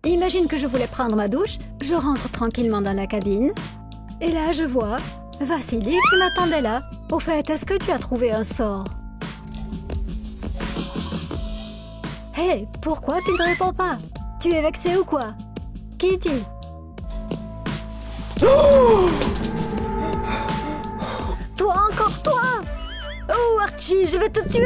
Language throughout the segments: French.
Imagine que je voulais prendre ma douche, je rentre tranquillement dans la cabine, et là je vois Vassili qui m'attendait là. Au fait, est-ce que tu as trouvé un sort? Hé, pourquoi tu ne réponds pas? Tu es vexé ou quoi? Kitty? Toi encore, toi? Oh Archie, je vais te tuer!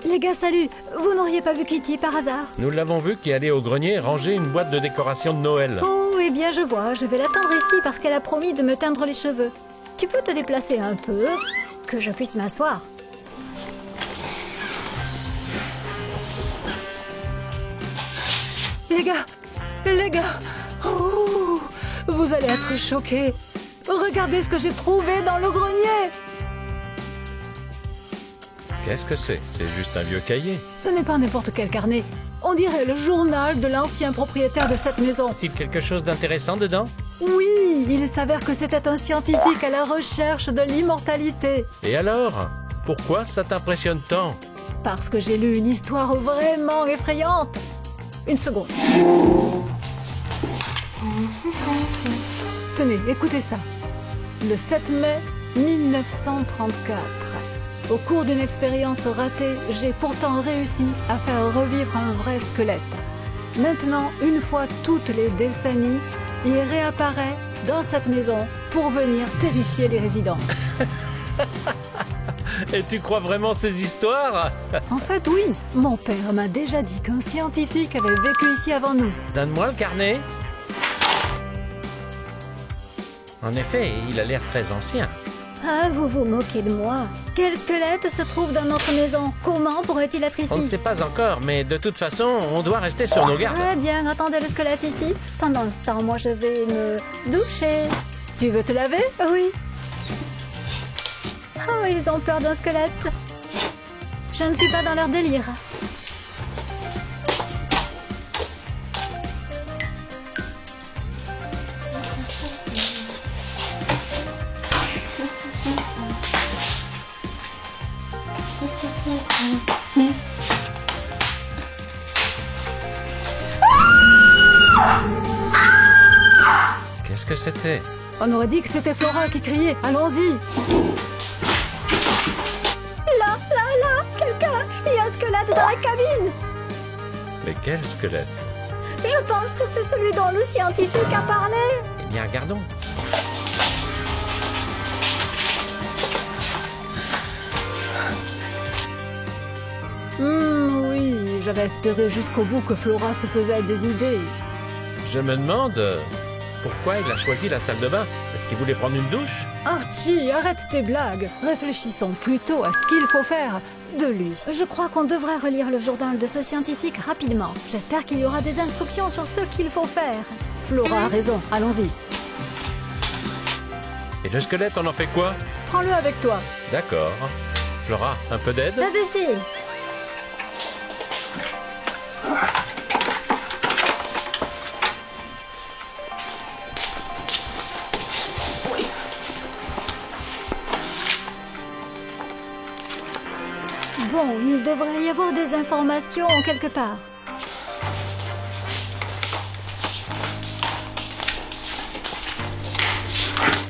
Les gars, salut! Vous n'auriez pas vu Kitty par hasard? Nous l'avons vu qui allait au grenier ranger une boîte de décoration de Noël. Oh, eh bien je vois, je vais l'attendre ici parce qu'elle a promis de me teindre les cheveux. Tu peux te déplacer un peu, que je puisse m'asseoir. Les gars, oh, vous allez être choqués. Regardez ce que j'ai trouvé dans le grenier. Qu'est-ce que c'est? C'est juste un vieux cahier. Ce n'est pas n'importe quel carnet. On dirait le journal de l'ancien propriétaire de cette maison. Y a-t-il quelque chose d'intéressant dedans? Oui, il s'avère que c'était un scientifique à la recherche de l'immortalité. Et alors? Pourquoi ça t'impressionne tant? Parce que j'ai lu une histoire vraiment effrayante. Une seconde. Tenez, écoutez ça. Le 7 mai 1934. Au cours d'une expérience ratée, j'ai pourtant réussi à faire revivre un vrai squelette. Maintenant, une fois toutes les décennies, il réapparaît dans cette maison pour venir terrifier les résidents. Et tu crois vraiment ces histoires? En fait, oui. Mon père m'a déjà dit qu'un scientifique avait vécu ici avant nous. Donne-moi le carnet. En effet, il a l'air très ancien. Ah, vous vous moquez de moi. Quel squelette se trouve dans notre maison? Comment pourrait-il être ici? On ne sait pas encore, mais de toute façon, on doit rester sur nos gardes. Très bien, attendez le squelette ici. Pendant ce temps, moi je vais me doucher. Tu veux te laver? Oui. Oh, ils ont peur d'un squelette. Je ne suis pas dans leur délire. Qu'est-ce que c'était? On aurait dit que c'était Flora qui criait. Allons-y. Là, quelqu'un. Il y a un squelette dans la cabine. Mais quel squelette? Je pense que c'est celui dont le scientifique a parlé. Eh bien, regardons. Oui, j'avais espéré jusqu'au bout que Flora se faisait des idées. Je me demande pourquoi il a choisi la salle de bain. Est-ce qu'il voulait prendre une douche? Archie, arrête tes blagues. Réfléchissons plutôt à ce qu'il faut faire de lui. Je crois qu'on devrait relire le journal de ce scientifique rapidement. J'espère qu'il y aura des instructions sur ce qu'il faut faire. Flora a raison, allons-y. Et le squelette, on en fait quoi? Prends-le avec toi. D'accord. Flora, un peu d'aide? Abaissez. Bon, il devrait y avoir des informations quelque part.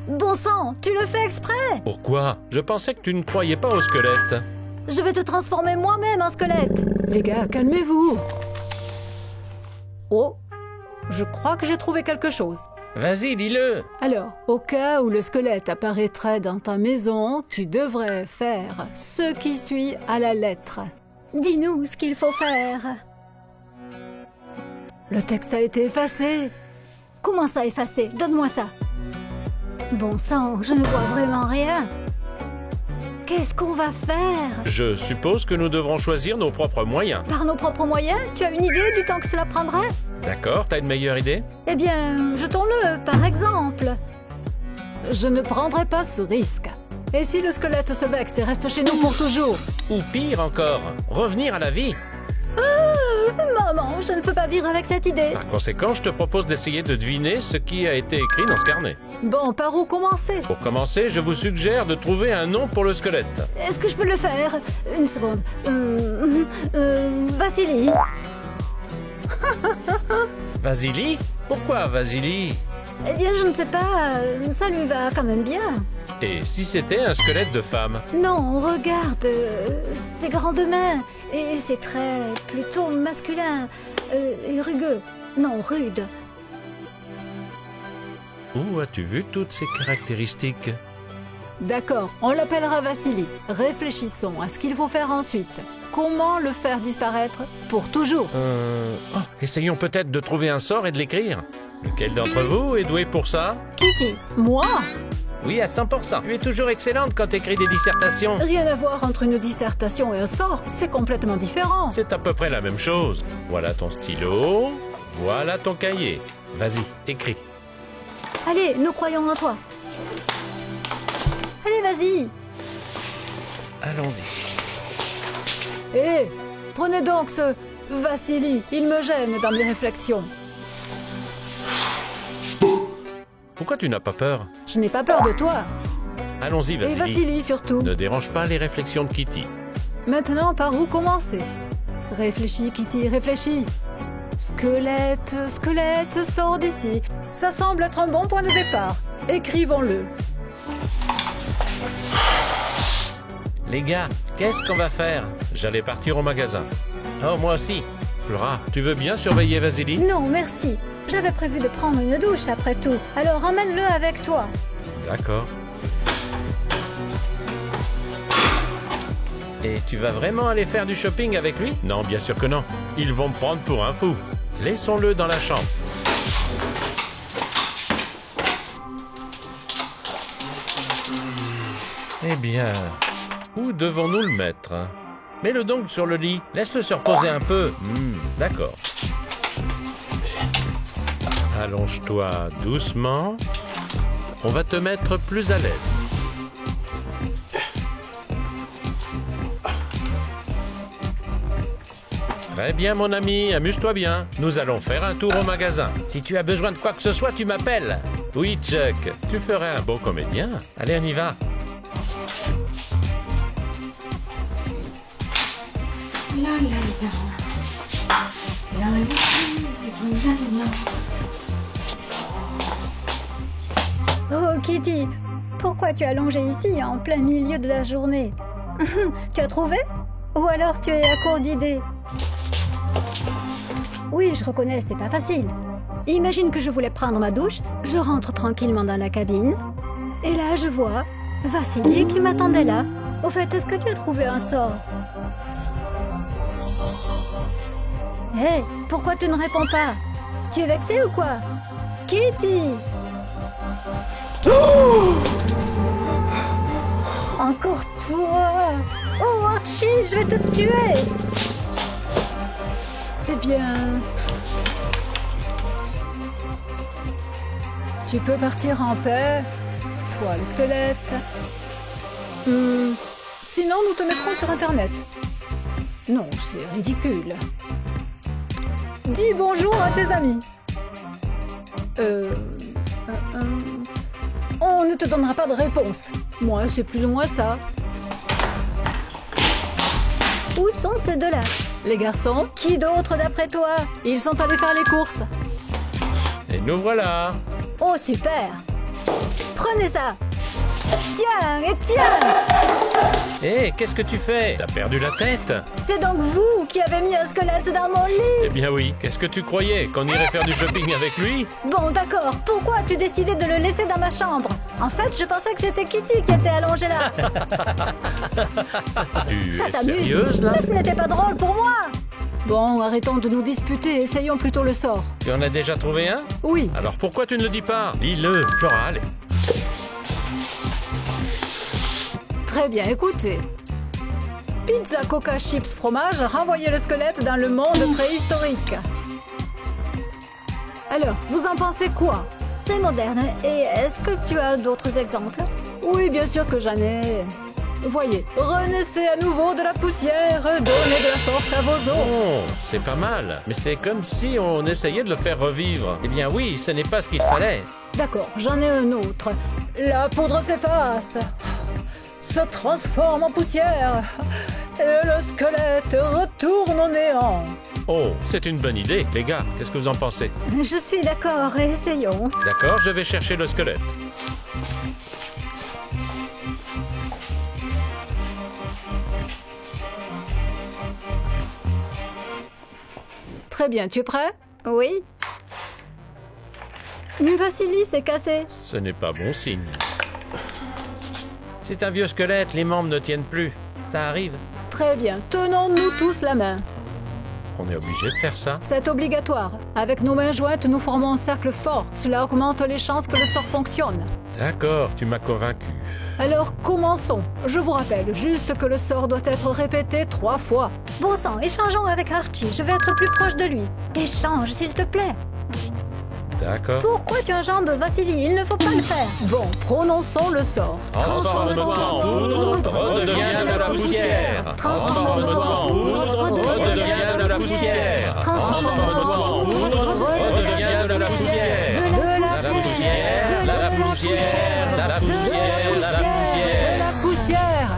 Bon sang, tu le fais exprès! Pourquoi? Je pensais que tu ne croyais pas au squelette. Je vais te transformer moi-même en squelette. Les gars, calmez-vous. Oh, je crois que j'ai trouvé quelque chose. Vas-y, dis-le. Alors, au cas où le squelette apparaîtrait dans ta maison, tu devrais faire ce qui suit à la lettre. Dis-nous ce qu'il faut faire. Le texte a été effacé. Comment ça effacé? Donne-moi ça. Bon sang, je ne vois vraiment rien. Qu'est-ce qu'on va faire? Je suppose que nous devrons choisir nos propres moyens. Par nos propres moyens? Tu as une idée du temps que cela prendrait? D'accord, t'as une meilleure idée? Eh bien, jetons-le, par exemple. Je ne prendrai pas ce risque. Et si le squelette se vexe et reste chez nous pour toujours? Ou pire encore, revenir à la vie. Ma Oh non, je ne peux pas vivre avec cette idée. Par conséquent, je te propose d'essayer de deviner ce qui a été écrit dans ce carnet. Bon, par où commencer? Pour commencer, je vous suggère de trouver un nom pour le squelette. Est-ce que je peux le faire? Une seconde. Vassili. Vasily? Pourquoi Vasily? Eh bien, je ne sais pas. Ça lui va quand même bien. Et si c'était un squelette de femme? Non, regarde. Ses grandes mains. Et ses traits plutôt masculins. Et rugueux. Non, rude. Où as-tu vu toutes ces caractéristiques? D'accord, on l'appellera Vassili. Réfléchissons à ce qu'il faut faire ensuite. Comment le faire disparaître pour toujours? Oh, essayons peut-être de trouver un sort et de l'écrire. Lequel d'entre vous est doué pour ça? Kitty. Moi? Oui, à 100%. Tu es toujours excellente quand tu écris des dissertations. Rien à voir entre une dissertation et un sort. C'est complètement différent. C'est à peu près la même chose. Voilà ton stylo, voilà ton cahier. Vas-y, écris. Allez, nous croyons en toi. Allez, vas-y. Allons-y. Hé, prenez donc ce Vassili. Il me gêne dans mes réflexions. Pourquoi tu n'as pas peur? Je n'ai pas peur de toi. Allons-y, Et Vasily. Vassili surtout. Ne dérange pas les réflexions de Kitty. Maintenant, par où commencer? Réfléchis, Kitty, réfléchis. Squelette, squelette, sors d'ici. Ça semble être un bon point de départ. Écrivons-le. Les gars, qu'est-ce qu'on va faire? J'allais partir au magasin. Oh, moi aussi. Flora, tu veux bien surveiller Vasily? Non, merci. J'avais prévu de prendre une douche après tout. Alors emmène-le avec toi. D'accord. Et tu vas vraiment aller faire du shopping avec lui? Non, bien sûr que non. Ils vont me prendre pour un fou. Laissons-le dans la chambre. Eh bien, où devons-nous le mettre? Mets-le donc sur le lit. Laisse-le se reposer un peu. D'accord. Allonge-toi doucement. On va te mettre plus à l'aise. Très bien, mon ami, amuse-toi bien. Nous allons faire un tour au magasin. Si tu as besoin de quoi que ce soit, tu m'appelles. Oui, Chuck, tu ferais un beau comédien. Allez, on y va. Oh, Kitty, pourquoi tu as longé ici en plein milieu de la journée? Tu as trouvé? Ou alors tu es à court d'idées? Oui, je reconnais, c'est pas facile. Imagine que je voulais prendre ma douche, je rentre tranquillement dans la cabine, et là je vois Vassili qui m'attendait là. Au fait, est-ce que tu as trouvé un sort? Hé, pourquoi tu ne réponds pas? Tu es vexée ou quoi? Kitty! Encore toi! Oh Archie, je vais te tuer! Eh bien... Tu peux partir en paix, toi le squelette. Sinon, nous te mettrons sur Internet. Non, c'est ridicule. Dis bonjour à tes amis. On ne te donnera pas de réponse. Moi, c'est plus ou moins ça. Où sont ces deux-là? Les garçons? Qui d'autre d'après toi? Ils sont allés faire les courses. Et nous voilà. Oh, super! Prenez ça! Tiens, et tiens! Hé, qu'est-ce que tu fais? T'as perdu la tête? C'est donc vous qui avez mis un squelette dans mon lit! Eh bien oui, qu'est-ce que tu croyais? Qu'on irait faire du shopping avec lui? Bon, d'accord. Pourquoi as-tu décidé de le laisser dans ma chambre? En fait, je pensais que c'était Kitty qui était allongée là. Tu Ça es t'amuse? sérieuse là? Mais ce n'était pas drôle pour moi! Bon, arrêtons de nous disputer, essayons plutôt le sort. Tu en as déjà trouvé un? Oui. Alors pourquoi tu ne le dis pas? Dis-le, Flora, allez. Très bien, écoutez. Pizza, coca, chips, fromage, renvoyez le squelette dans le monde préhistorique. Alors, vous en pensez quoi? C'est moderne. Et est-ce que tu as d'autres exemples? Oui, bien sûr que j'en ai. Voyez, renaissez à nouveau de la poussière, donnez de la force à vos os. Oh, c'est pas mal, mais c'est comme si on essayait de le faire revivre. Eh bien oui, ce n'est pas ce qu'il fallait. D'accord, j'en ai un autre. La poudre s'efface, se transforme en poussière, et le squelette retourne au néant. Oh, c'est une bonne idée, les gars. Qu'est-ce que vous en pensez? Je suis d'accord, essayons. D'accord, je vais chercher le squelette. Très bien, tu es prêt? Oui. Vassili s'est cassé. Ce n'est pas bon signe. C'est un vieux squelette, les membres ne tiennent plus. Ça arrive. Très bien, tenons-nous tous la main. On est obligé de faire ça. C'est obligatoire. Avec nos mains jointes, nous formons un cercle fort. Cela augmente les chances que le sort fonctionne. D'accord, tu m'as convaincu. Alors, commençons. Je vous rappelle juste que le sort doit être répété 3 fois. Bon sang, échangeons avec Archie. Je vais être plus proche de lui. Échange, s'il te plaît. D'accord. Pourquoi tu enjambes Vassili? Il ne faut pas le faire. Bon, prononçons le sort. Transforme-toi en poudre, redeviens de la poussière. Transforme-toi en poudre, redeviens de la poussière. Transforme-toi en poudre, redeviens de la poussière. La poussière, la poussière, la poussière, la poussière. La poussière.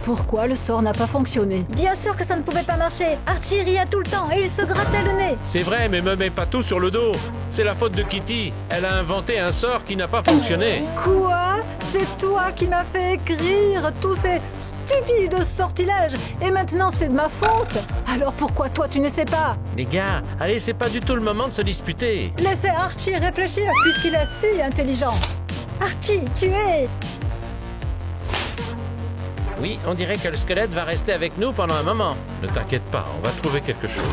Pourquoi le sort n'a pas fonctionné? Bien sûr que ça ne pouvait pas marcher. Archie riait tout le temps et il se grattait le nez. C'est vrai, mais me mets pas tout sur le dos. C'est la faute de Kitty. Elle a inventé un sort qui n'a pas fonctionné. Quoi? C'est toi qui m'as fait écrire tous ces stupides sortilèges et maintenant c'est de ma faute? Alors pourquoi toi tu ne sais pas? Les gars, allez, c'est pas du tout le moment de se disputer. Laissez Archie réfléchir puisqu'il est si intelligent. Archie, tu es... Oui, on dirait que le squelette va rester avec nous pendant un moment. Ne t'inquiète pas, on va trouver quelque chose.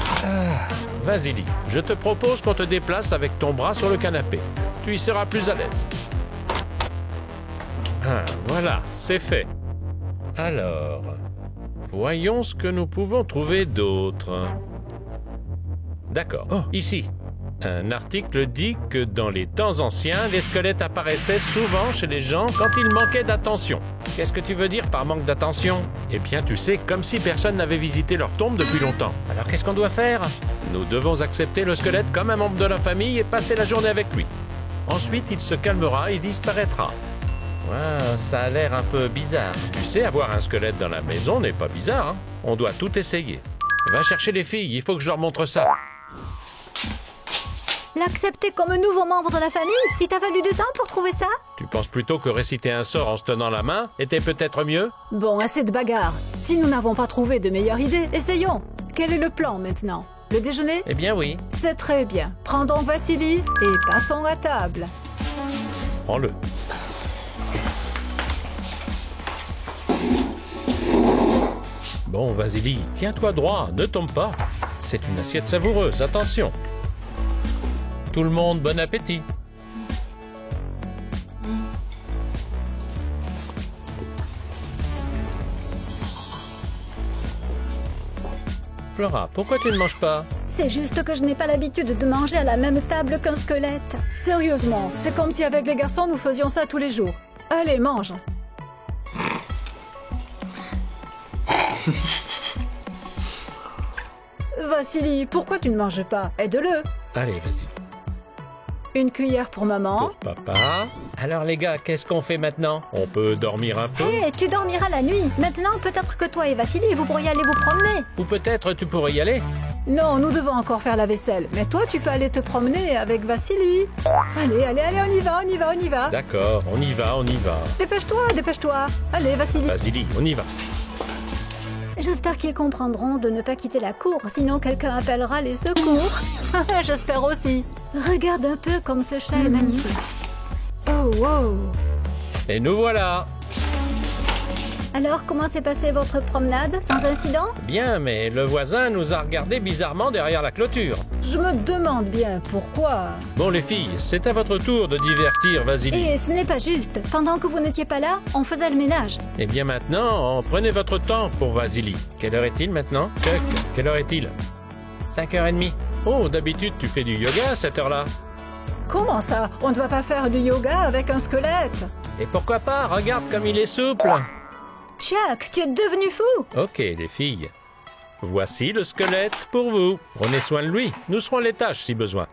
Vassili, je te propose qu'on te déplace avec ton bras sur le canapé. Tu y seras plus à l'aise. Ah, voilà, c'est fait. Alors, voyons ce que nous pouvons trouver d'autre. D'accord, ici. Un article dit que dans les temps anciens, les squelettes apparaissaient souvent chez les gens quand ils manquaient d'attention. Qu'est-ce que tu veux dire par manque d'attention? Eh bien, tu sais, comme si personne n'avait visité leur tombe depuis longtemps. Alors qu'est-ce qu'on doit faire? Nous devons accepter le squelette comme un membre de la famille et passer la journée avec lui. Ensuite, il se calmera et disparaîtra. Ah, ça a l'air un peu bizarre. Tu sais, avoir un squelette dans la maison n'est pas bizarre, hein? On doit tout essayer. Va chercher les filles, il faut que je leur montre ça. L'accepter comme nouveau membre de la famille? Il t'a fallu du temps pour trouver ça? Tu penses plutôt que réciter un sort en se tenant la main était peut-être mieux? Bon, assez de bagarre. Si nous n'avons pas trouvé de meilleure idée, essayons. Quel est le plan maintenant? Le déjeuner? Eh bien oui. C'est très bien. Prends donc Vassili et passons à table. Prends-le. Bon, Vassili, tiens-toi droit, ne tombe pas. C'est une assiette savoureuse, attention. Tout le monde, bon appétit. Flora, pourquoi tu ne manges pas? C'est juste que je n'ai pas l'habitude de manger à la même table qu'un squelette. Sérieusement, c'est comme si avec les garçons nous faisions ça tous les jours. Allez, mange. Vassili, pourquoi tu ne manges pas? Aide-le. Allez, vas-y. Une cuillère pour maman. Pour papa. Alors les gars, qu'est-ce qu'on fait maintenant? On peut dormir un peu? Hé, tu dormiras la nuit. Maintenant, peut-être que toi et Vassili, vous pourriez aller vous promener. Ou peut-être tu pourrais y aller? Non, nous devons encore faire la vaisselle. Mais toi, tu peux aller te promener avec Vassili. Allez, allez, allez, on y va, on y va, on y va. D'accord, on y va, on y va. Dépêche-toi, dépêche-toi. Allez, Vassili. Vassili, on y va. J'espère qu'ils comprendront de ne pas quitter la cour, sinon quelqu'un appellera les secours. J'espère aussi. Regarde un peu comme ce chat est magnifique. Oh, wow. Et nous voilà. Alors, comment s'est passée votre promenade, sans incident? Bien, mais le voisin nous a regardés bizarrement derrière la clôture. Je me demande bien pourquoi. Bon les filles, c'est à votre tour de divertir Vassili. Et ce n'est pas juste. Pendant que vous n'étiez pas là, on faisait le ménage. Et bien maintenant, prenez votre temps pour Vassili. Quelle heure est-il maintenant? Chuck, quelle heure est-il? 5h30. Oh, d'habitude tu fais du yoga à cette heure-là. Comment ça? On ne va pas faire du yoga avec un squelette? Et pourquoi pas, regarde comme il est souple. Chuck, tu es devenu fou. Ok, les filles. Voici le squelette pour vous. Prenez soin de lui. Nous serons à l'étage si besoin.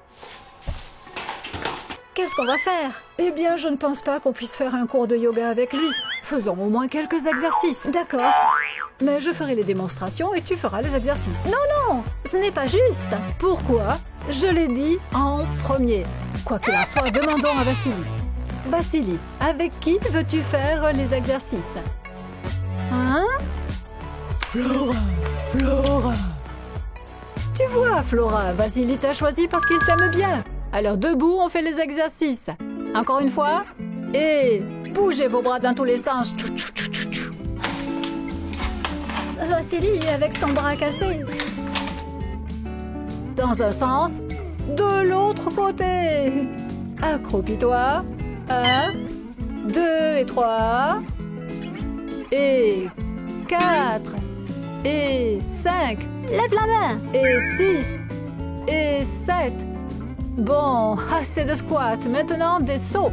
Qu'est-ce qu'on va faire? Eh bien, je ne pense pas qu'on puisse faire un cours de yoga avec lui. Faisons au moins quelques exercices. D'accord. Mais je ferai les démonstrations et tu feras les exercices. Non, ce n'est pas juste. Pourquoi? Je l'ai dit en premier. Quoi qu'il en soit, demandons à Vassili. Vassili, avec qui veux-tu faire les exercices? Hein? Flora. Tu vois, Flora, Vassili t'a choisi parce qu'il t'aime bien. Alors debout, on fait les exercices. Encore une fois. Et bougez vos bras dans tous les sens. Vassili avec son bras cassé. Dans un sens, de l'autre côté. Accroupis-toi. 1, 2 et 3. Et 4. Et 5. Lève la main. Et 6. Et 7. Bon, assez de squats. Maintenant, des sauts.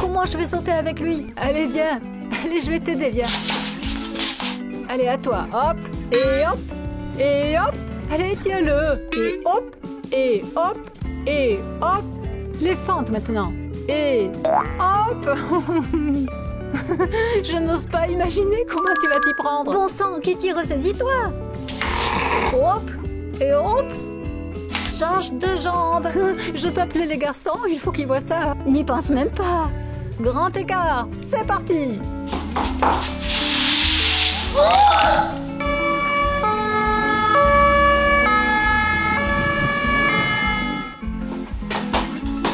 Comment je vais sauter avec lui? Allez, viens. Allez, je vais t'aider, viens. Allez, à toi. Hop. Et hop. Et hop. Allez, tiens-le. Et hop. Et hop. Et hop. Les fentes maintenant. Et hop. Je n'ose pas imaginer comment tu vas t'y prendre. Bon sang, Kitty, ressaisis-toi. Hop. Et hop. Change de jambe. Je peux appeler les garçons, il faut qu'ils voient ça. N'y pense même pas. Grand écart, c'est parti.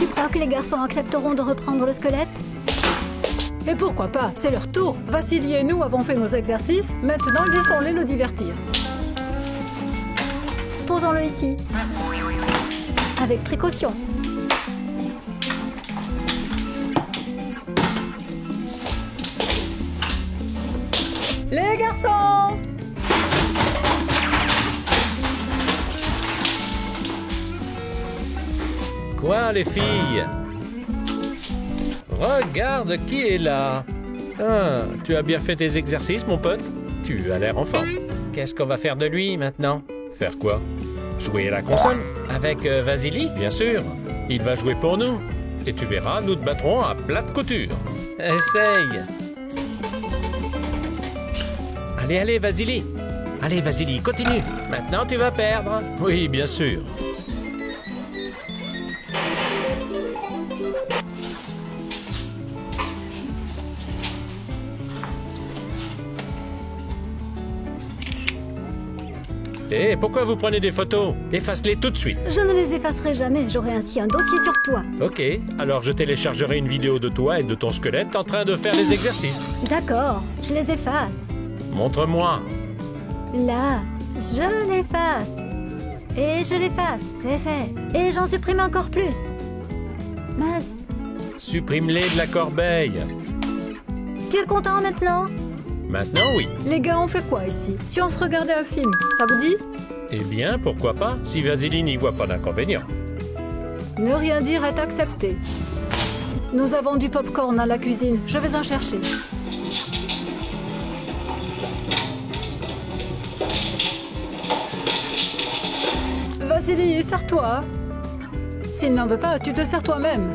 Tu crois que les garçons accepteront de reprendre le squelette? Et pourquoi pas, c'est leur tour. Vassili et nous avons fait nos exercices, maintenant laissons-les le divertir. Posons-le ici. Avec précaution. Les garçons! Quoi, les filles? Regarde qui est là. Ah, tu as bien fait tes exercices, mon pote? Tu as l'air en forme. Qu'est-ce qu'on va faire de lui, maintenant? Faire quoi? Jouer à la console? Avec Vassili, bien sûr. Il va jouer pour nous. Et tu verras, nous te battrons à plate couture. Essaye. Allez, Vassili. Allez, Vassili, continue. Maintenant, tu vas perdre. Oui, bien sûr. Hé, pourquoi vous prenez des photos? Efface-les tout de suite. Je ne les effacerai jamais, j'aurai ainsi un dossier sur toi. Ok, alors je téléchargerai une vidéo de toi et de ton squelette en train de faire les exercices. D'accord, je les efface. Montre-moi. Là, je l'efface. Et je l'efface, c'est fait. Et j'en supprime encore plus. Mince. Supprime-les de la corbeille. Tu es content maintenant? Maintenant, oui. Les gars, on fait quoi ici? Si on se regardait un film, ça vous dit? Eh bien, pourquoi pas, si Vassili n'y voit pas d'inconvénient. Ne rien dire est accepté. Nous avons du pop-corn dans la cuisine. Je vais en chercher. Vassili, sers-toi. S'il n'en veut pas, tu te sers toi-même.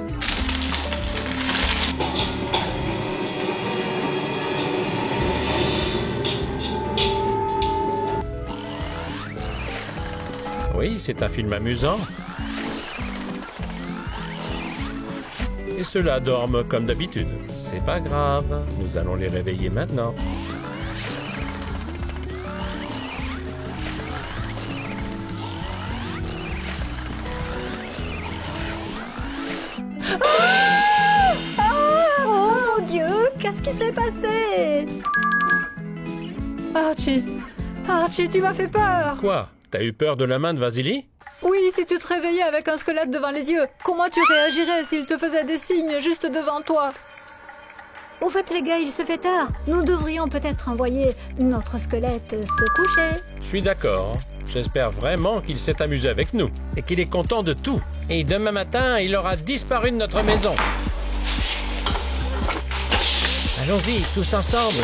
Oui, c'est un film amusant. Et ceux-là dorment comme d'habitude. C'est pas grave, nous allons les réveiller maintenant. Oh mon Dieu, qu'est-ce qui s'est passé? Archie, tu m'as fait peur. Quoi? T'as eu peur de la main de Vassili? Oui, si tu te réveillais avec un squelette devant les yeux, comment tu réagirais s'il te faisait des signes juste devant toi? Au fait, les gars, il se fait tard. Nous devrions peut-être envoyer notre squelette se coucher. Je suis d'accord. J'espère vraiment qu'il s'est amusé avec nous et qu'il est content de tout. Et demain matin, il aura disparu de notre maison. Allons-y, tous ensemble.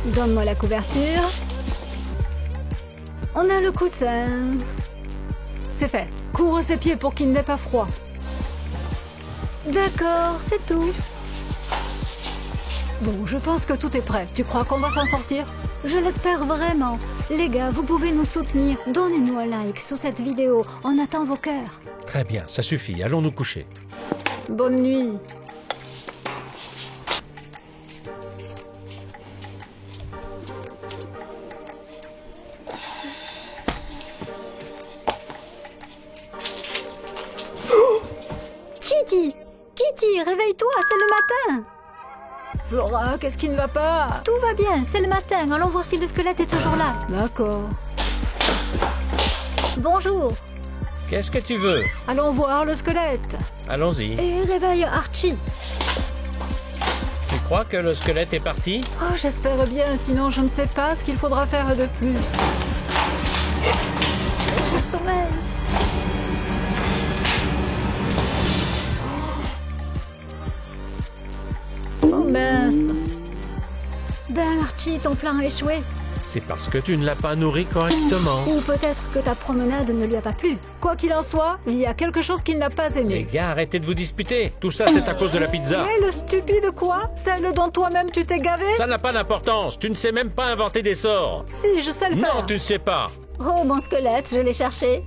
Donne-moi la couverture. On a le coussin. C'est fait. Couvre ses pieds pour qu'il n'ait pas froid. D'accord, c'est tout. Bon, je pense que tout est prêt. Tu crois qu'on va s'en sortir? Je l'espère vraiment. Les gars, vous pouvez nous soutenir. Donnez-nous un like sous cette vidéo. On attend vos cœurs. Très bien, ça suffit. Allons nous coucher. Bonne nuit. Kitty! Kitty, réveille-toi, c'est le matin! Flora, qu'est-ce qui ne va pas? Tout va bien, c'est le matin. Allons voir si le squelette est toujours là. D'accord. Bonjour. Qu'est-ce que tu veux? Allons voir le squelette. Allons-y. Et réveille Archie. Tu crois que le squelette est parti? Oh, j'espère bien, sinon je ne sais pas ce qu'il faudra faire de plus. Je sommeille. Oh mince. Ben Archie, ton plan a échoué. C'est parce que tu ne l'as pas nourri correctement. Ou peut-être que ta promenade ne lui a pas plu. Quoi qu'il en soit, il y a quelque chose qu'il n'a pas Les aimé. gars, arrêtez de vous disputer. Tout ça, c'est à cause de la pizza. Eh, le stupide quoi? Celle dont toi-même tu t'es gavé? Ça n'a pas d'importance. Tu ne sais même pas inventer des sorts. Si, je sais le faire. Non, tu ne sais pas. Oh, mon squelette, je l'ai cherché.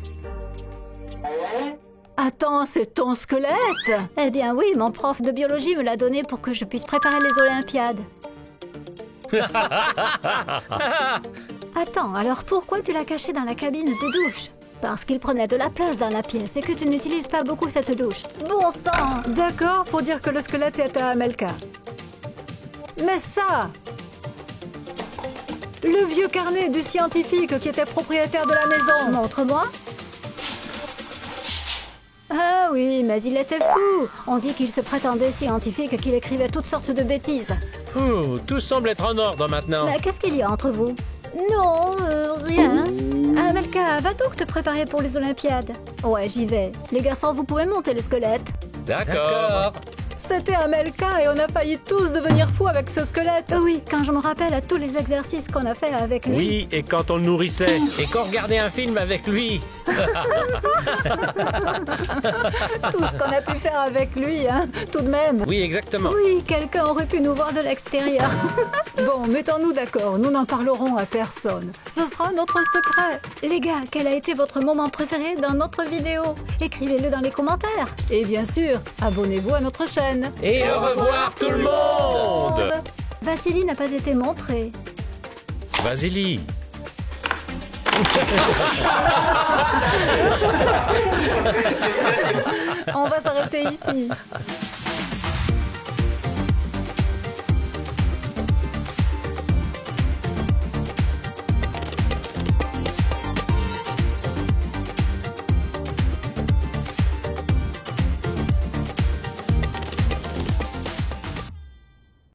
Attends, c'est ton squelette? Eh bien oui, mon prof de biologie me l'a donné pour que je puisse préparer les Olympiades. Attends, alors pourquoi tu l'as caché dans la cabine de douche? Parce qu'il prenait de la place dans la pièce et que tu n'utilises pas beaucoup cette douche. Bon sang! D'accord, pour dire que le squelette est à Amelka. Mais ça! Le vieux carnet du scientifique qui était propriétaire de la maison. Montre-moi. Ah oui, mais il était fou. On dit qu'il se prétendait scientifique, qu'il écrivait toutes sortes de bêtises. Ouh, tout semble être en ordre maintenant. Mais qu'est-ce qu'il y a entre vous? Non, rien. Amelka, va donc te préparer pour les Olympiades. Ouais, j'y vais. Les garçons, vous pouvez monter le squelette. D'accord. C'était Amelka et on a failli tous devenir fous avec ce squelette. Oui, quand je me rappelle à tous les exercices qu'on a fait avec lui. Oui, et quand on le nourrissait, et qu'on regardait un film avec lui. Tout ce qu'on a pu faire avec lui, hein, tout de même. Oui, exactement. Oui, quelqu'un aurait pu nous voir de l'extérieur. Bon, mettons-nous d'accord, nous n'en parlerons à personne. Ce sera notre secret. Les gars, quel a été votre moment préféré dans notre vidéo? Écrivez-le dans les commentaires. Et bien sûr, abonnez-vous à notre chaîne. Et au revoir tout le monde. Vassili n'a pas été montré. Vasily. On va s'arrêter ici.